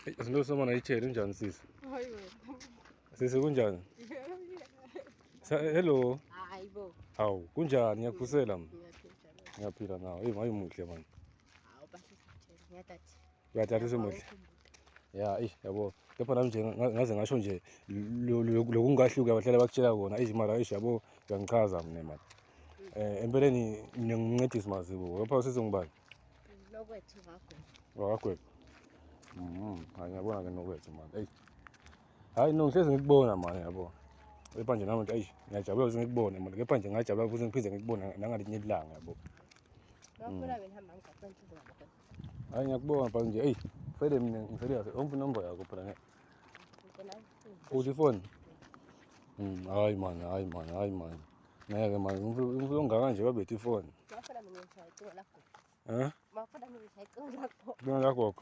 Izinto somana ithele unjani sisi? Hayi wena. Sisi kunjani? Hello. Hayibo. Hawu, kunjani? Ngiyakusela mina. Ngiyaphila nawe. Hey, mayi muhle man. Hawu basisithele. Ngiyathatha. Uyathatha semuhle. Ya, yabo. Kepha nami nje ngaze ngasho nje lokungahluka abahlala bakutshela kona izimali yabo uyangichaza mina manje. Empeleni ngiyancedisa mazibo. Lapha usizongibani? Lokwethu ngakho. Wakagweba. Hayi ngiyabona ke nokwethu manje. Hey. Hayi no ngihlezi ngikubona manje yabo. Kepha nje nami nje ngiyajabula ukuthi ngikubone manje. Kepha nje ngajabula ukuthi ngiphinde ngikubone nangalinye ilanga yabo. Ngiyafuna mina hamba ngicela ngizobona. Hayi ngiyakubona phela nje. Hey, vele mina ngiseliyazi. Umfu number yakho phela ne. Uthi phone? Hayi man. Ngeke manje umfu ongaka nje babethe ifone. Ngiyafuna mina ngishaya iciko lakho. Eh? Ngiyafuna mina ngishaya iciko lakho. Ngiyakho.